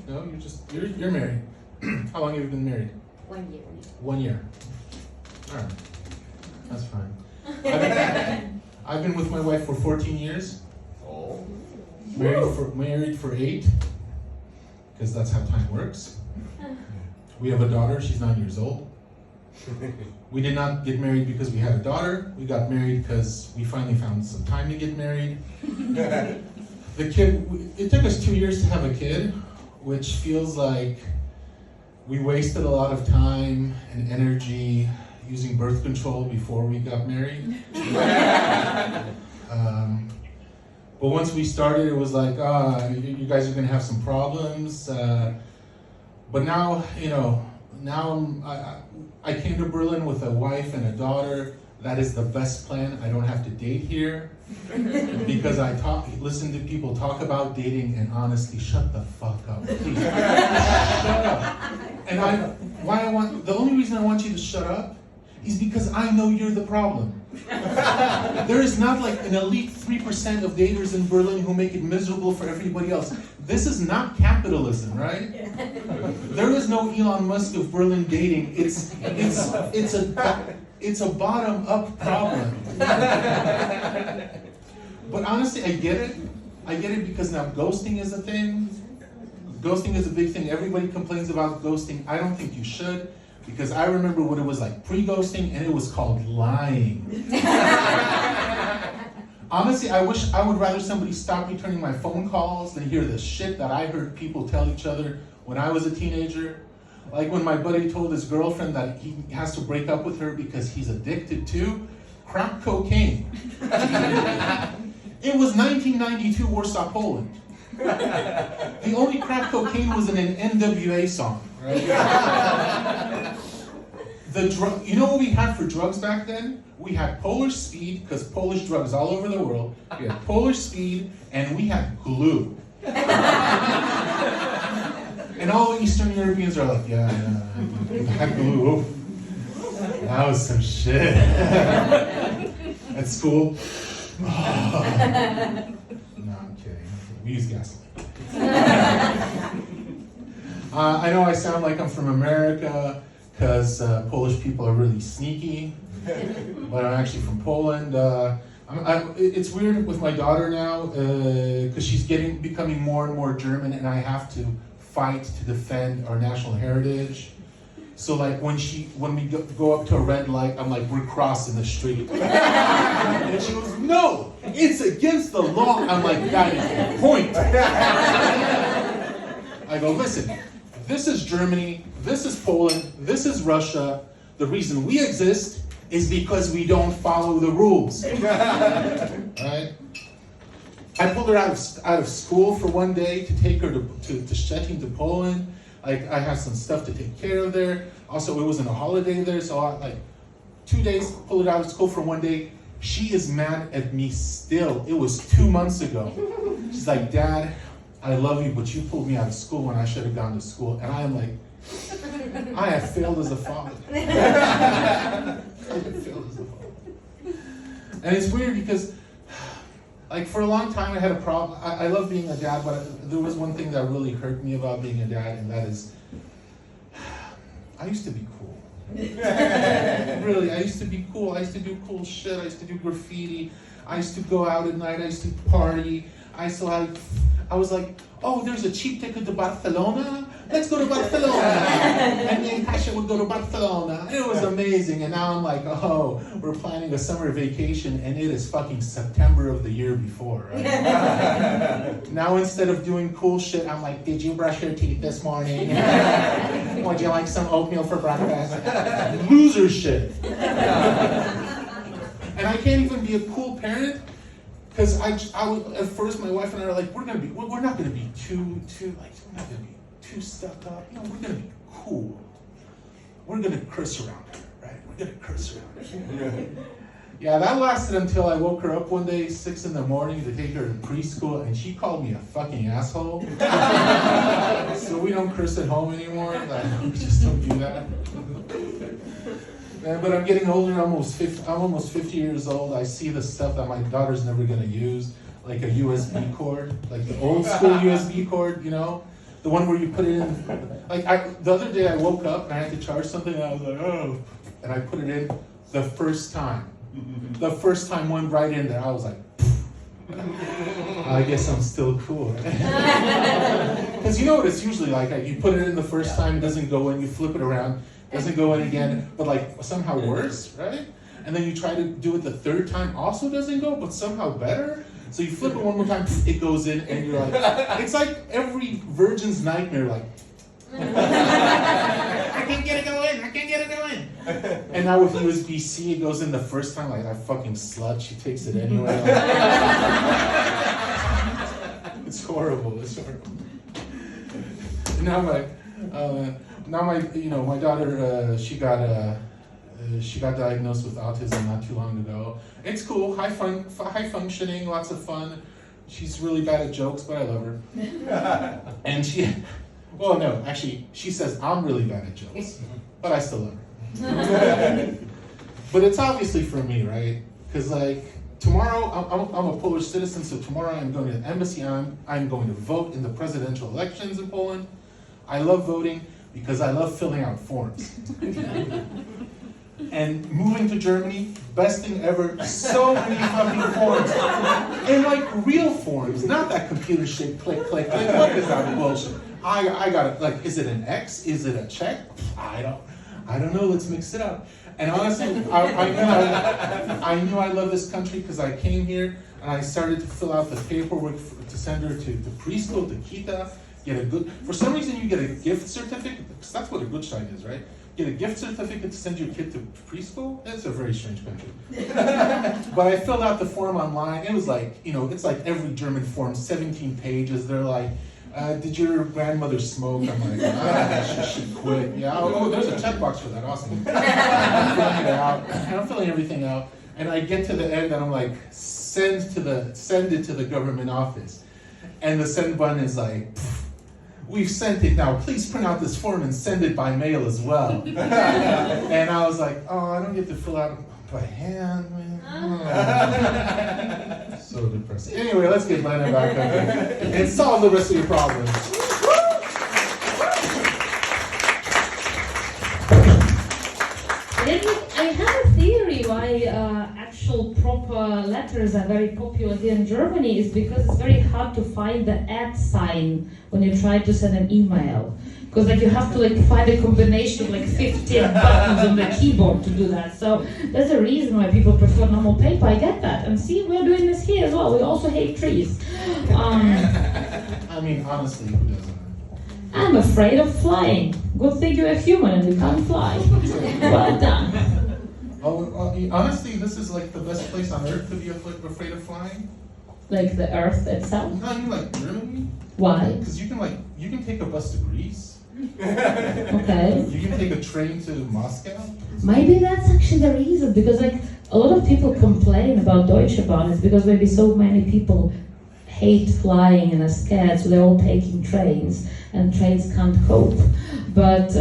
No, you're married. How long have you been married? 1 year. 1 year. All right, that's fine. I've been with my wife for 14 years. Oh. Married for 8, because that's how time works. We have a daughter. She's 9 years old. We did not get married because we had a daughter. We got married because we finally found some time to get married. The kid, it took us 2 years to have a kid, which feels like we wasted a lot of time and energy using birth control before we got married. But once we started, it was like, you guys are gonna have some problems. But now, I came to Berlin with a wife and a daughter. That is the best plan. I don't have to date here because I listen to people talk about dating, and honestly, shut the fuck up. Please. Shut up. And the only reason I want you to shut up is because I know you're the problem. There is not like an elite 3% of daters in Berlin who make it miserable for everybody else. This is not capitalism, right? There is no Elon Musk of Berlin dating. It's a bottom-up problem. But honestly, I get it. I get it because now ghosting is a thing. Ghosting is a big thing. Everybody complains about ghosting. I don't think you should, because I remember what it was like pre-ghosting, and it was called lying. Honestly, I would rather somebody stop returning my phone calls than hear the shit that I heard people tell each other when I was a teenager. Like when my buddy told his girlfriend that he has to break up with her because he's addicted to crack cocaine. It was 1992 Warsaw, Poland. The only crack cocaine was in an NWA song, right? You know what we had for drugs back then? We had Polish speed, because Polish drugs all over the world. We had Polish speed, and we had glue. And all the Eastern Europeans are like, yeah, we had glue. That was some shit. At school. No, I'm kidding. We use gasoline. I know I sound like I'm from America because Polish people are really sneaky, but I'm actually from Poland. It's weird with my daughter now because she's becoming more and more German, and I have to fight to defend our national heritage. So like when we go up to a red light, I'm like, we're crossing the street. And she goes, no, it's against the law. I'm like, that is the point. I go, listen, this is Germany, this is Poland, this is Russia. The reason we exist is because we don't follow the rules. Right? I pulled her out of school for one day to take her to Szczecin, to Poland. Like, I have some stuff to take care of there. Also, it wasn't a holiday there, so I 2 days, pulled her out of school for one day. She is mad at me still. It was 2 months ago. She's like, Dad, I love you, but you pulled me out of school when I should have gone to school. And I am like, I have failed as a father. I have failed as a father. And it's weird because, like, for a long time I had a problem. I love being a dad, but there was one thing that really hurt me about being a dad, and that is, I used to be cool. Really, I used to be cool. I used to do cool shit. I used to do graffiti. I used to go out at night. I used to party. I was like, oh, there's a cheap ticket to Barcelona? Let's go to Barcelona. And me and Tasha would go to Barcelona. It was amazing. And now I'm like, oh, we're planning a summer vacation, and it is fucking September of the year before, right? Now instead of doing cool shit, I'm like, did you brush your teeth this morning? Would you like some oatmeal for breakfast? Loser shit. And I can't even be a cool parent. Because at first my wife and I are like, we're not gonna be too stuck up. We're gonna be cool. We're gonna curse around her, right? We're gonna curse around her. Yeah, that lasted until I woke her up one day, 6 in the morning, to take her to preschool, and she called me a fucking asshole. So we don't curse at home anymore. Like, we just don't do that. But I'm getting older. I'm almost 50 years old. I see the stuff that my daughter's never gonna use, like a USB cord, like the old school USB cord, The one where you put it in, the other day I woke up and I had to charge something and I was like, oh, and I put it in the first time. The first time went right in there, I was like, I guess I'm still cool. Because you know what it's usually like, you put it in the first time, it doesn't go in, you flip it around, doesn't go in again, but like somehow worse, right? And then you try to do it the third time, also doesn't go, but somehow better. So you flip it one more time, it goes in, and you're like, it's like every virgin's nightmare, like, I can't get it going, I can't get it going. And now with USB-C, it goes in the first time, like that fucking slut, she takes it anyway. It's horrible, it's horrible. Now my daughter, she got diagnosed with autism not too long ago. It's cool, high functioning, lots of fun. She's really bad at jokes, but I love her. And she says I'm really bad at jokes, but I still love her. But it's obviously for me, right? Because like tomorrow, I'm a Polish citizen, so tomorrow I'm going to the embassy. I'm going to vote in the presidential elections in Poland. I love voting because I love filling out forms. And moving to Germany, best thing ever, so many fucking forms. And like real forms, not that computer shit, click, click, click. What is that bullshit? I got it, like, is it an X? Is it a check? I don't know, let's mix it up. And honestly, I knew I love this country because I came here and I started to fill out the paperwork to send her to preschool, to Kita, for some reason you get a gift certificate, because that's what a Gutschein is, right? Get a gift certificate to send your kid to preschool? It's a very strange country. But I filled out the form online. It was like, it's like every German form, 17 pages. They're like, did your grandmother smoke? I'm like, she should quit. Yeah, oh, there's a checkbox for that, awesome. I'm filling everything out. And I get to the end and I'm like, send it to the government office. And the send button is like, we've sent it now. Please print out this form and send it by mail as well. And I was like, oh, I don't get to fill out by hand, man. Oh. So depressing. Anyway, let's get Lena back up here and solve the rest of your problems. I have a theory why actual proper letters are very popular here in Germany is because it's very hard to find the @ sign when you try to send an email. Because you have to find a combination of 15 buttons on the keyboard to do that. So there's a reason why people prefer normal paper. I get that. And see, we're doing this here as well. We also hate trees. I mean, honestly, who doesn't? I'm afraid of flying. Good thing you're a human and you can't fly. Well done. Honestly, this is the best place on earth to be afraid of flying. Like the earth itself? No, I mean Germany. Why? Because you can take a bus to Greece. Okay. You can take a train to Moscow. Maybe that's actually the reason, because a lot of people complain about Deutsche Bahn is because maybe so many people hate flying and are scared, so they're all taking trains, and trains can't cope. But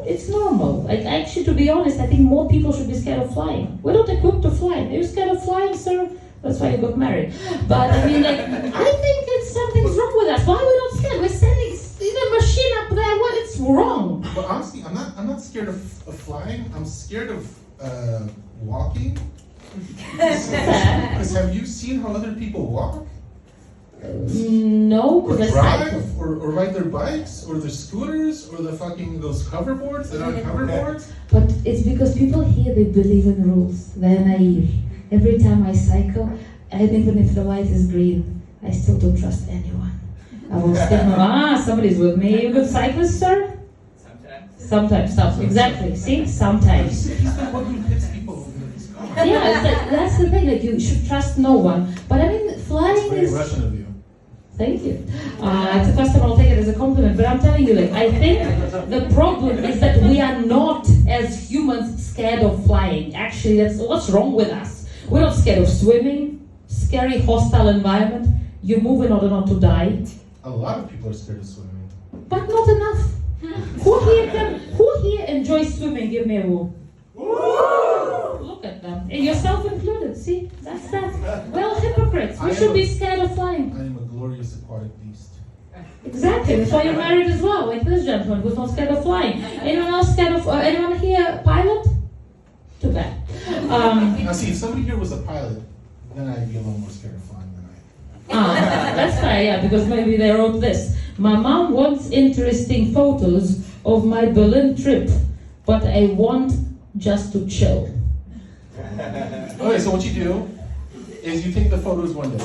it's normal. Actually, to be honest, I think more people should be scared of flying. We're not equipped to fly. Are you scared of flying, sir? That's why you got married. But I mean, I think something's wrong with us. Why are we not scared? We're sending the machine up there. What? It's wrong. But honestly, I'm not scared of flying. I'm scared of walking. Because have you seen how other people walk? No, or drive, or ride their bikes, or their scooters, or those hoverboards that aren't hoverboards. But it's because people here, they believe in rules. They're naive. Every time I cycle, and even if the light is green, I still don't trust anyone. I will still somebody's with me. Are you a good cyclist, sir? Sometimes. Exactly. See? Sometimes. He's the one who hits people in his car. Yeah, that's the thing. You should trust no one. But I mean, flying is very is... Russian of you. Thank you. It's the first time I'll take it as a compliment, but I'm telling you, I think the problem is that we are not, as humans, scared of flying. Actually, that's what's wrong with us. We're not scared of swimming, scary, hostile environment. You move in order not to die. A lot of people are scared of swimming. But not enough. Who here enjoys swimming? Give me a woo. Look at them. And yourself included. See? That's that. We're all hypocrites. We should be scared of flying. I am a glorious aquatic beast. Exactly, that's why you're married as well, like this gentleman who's not scared of flying. Anyone else scared of, anyone here pilot? Too bad. Now see, if somebody here was a pilot, then I'd be a little more scared of flying than I am. That's fair, yeah, because maybe they wrote this. My mom wants interesting photos of my Berlin trip, but I want just to chill. Okay, so what you do is you take the photos one day.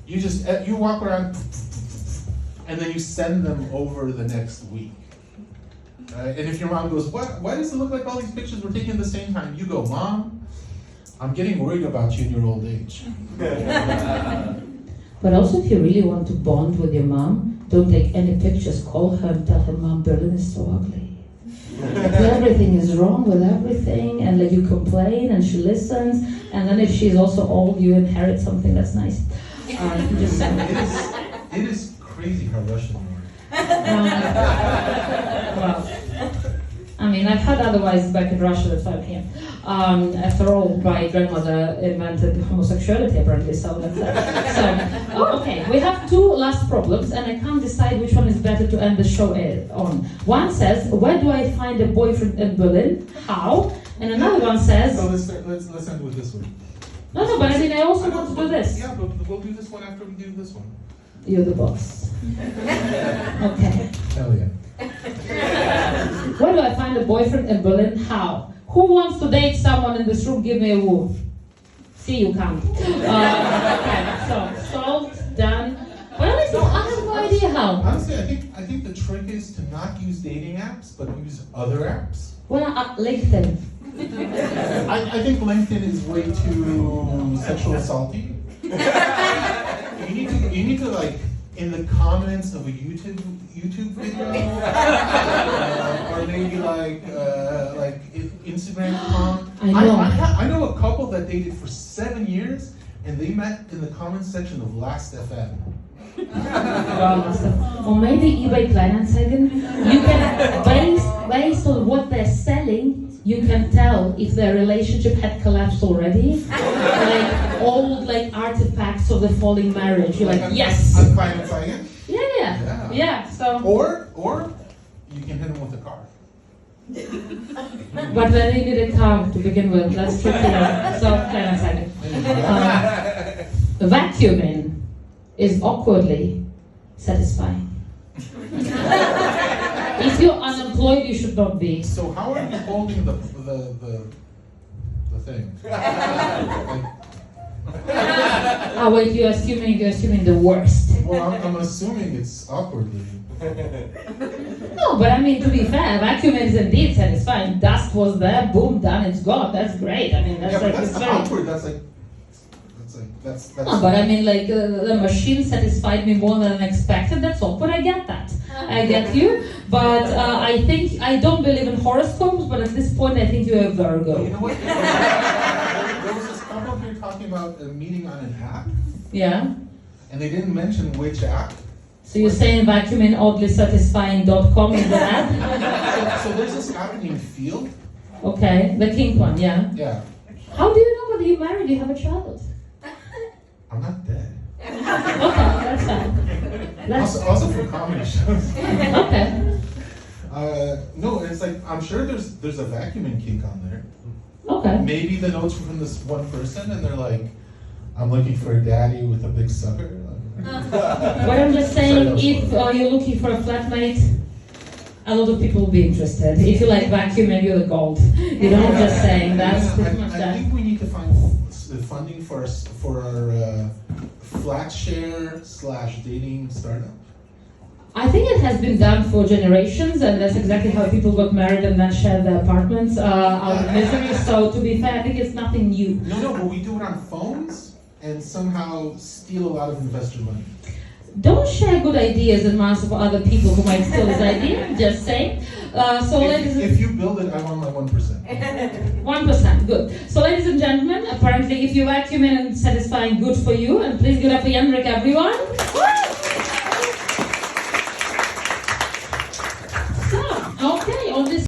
You just, you walk around and then you send them over the next week. Right? And if your mom goes, "What? Why does it look like all these pictures were taken at the same time?" You go, "Mom, I'm getting worried about you in your old age." But also, if you really want to bond with your mom, don't take any pictures. Call her and tell her, "Mom, Berlin is so ugly. Everything is wrong with everything," and like you complain, and she listens. And then if she's also old, you inherit something that's nice. Just It is crazy how Russian you are. well, I mean, I've heard otherwise back in Russia, that's why I'm here. After all, my grandmother invented homosexuality, apparently, so that's okay, we have two last problems, and I can't decide which one is better to end the show on. One says, where do I find a boyfriend in Berlin? How? And another one says... So let's end with this one. No, but I mean, I also want to do this. Yeah, but we'll do this one after we do this one. You're the boss. Okay. Hell yeah. Where do I find a boyfriend in Berlin? How? Who wants to date someone in this room? Give me a woo. See, you can't. Okay, so solved, done. But honestly, I have no idea how. Honestly, I think the trick is to not use dating apps, but use other apps. Well, LinkedIn. I think LinkedIn is way too sexual assaulty. You need to like in the comments of a YouTube video, or maybe like Instagram comment. I know. I know a couple that dated for 7 years, and they met in the comment section of Last FM. Or maybe eBay Kleinanzeigen. You can, based on what they're selling, you can tell if their relationship had collapsed already. Like old artifacts of the falling marriage. You're like, yes. On Kleinanzeigen? Yeah. So. Or you can hit them with a car. But then you need a car to begin with. That's tricky. So Kleinanzeigen. Vacuuming is awkwardly satisfying. If you're unemployed, you should not be. So how are you holding the thing? Wait, you're assuming the worst. Well, I'm assuming it's awkwardly. No, but I mean, to be fair, vacuum is indeed satisfying. Dust was there, boom, done, it's gone. That's great. I mean, that's Yeah, but like, that's it's not very... awkward. That's No, but I mean, like, the machine satisfied me more than expected. That's awkward. I get that. I get you. But I don't believe in horoscopes, but at this point, I think you're a Virgo. You know what? There was this couple here talking about a meeting on an app, Yeah? and they didn't mention which app. So you're saying vacuumingoddlysatisfying.com is the app? So there's this app named Field. Okay, the kink one, yeah. Yeah. How do you know whether you're married or you have a child? I'm not dead. Okay, that's fine. Also for comedy shows. Okay. No, it's like I'm sure there's a vacuuming kink on there. Okay. Maybe the notes were from this one person, and they're like, "I'm looking for a daddy with a big sucker." But I'm just saying, if you're looking for a flatmate, a lot of people will be interested. If you like vacuuming, you're the gold. You know, I'm just saying, that's pretty much I that. think we need to find the funding for our flat share / dating startup. I think it has been done for generations, and that's exactly how people got married and then shared their apartments out of misery. So to be fair, I think it's nothing new. No, but we do it on phones and somehow steal a lot of investor money. Don't share good ideas in mass of other people who might steal this idea. Just saying. If you build it, I want my 1%. 1%, good. So ladies and gentlemen, apparently if you vacuum in and satisfying, good for you. And please give it up for Jendrik, everyone.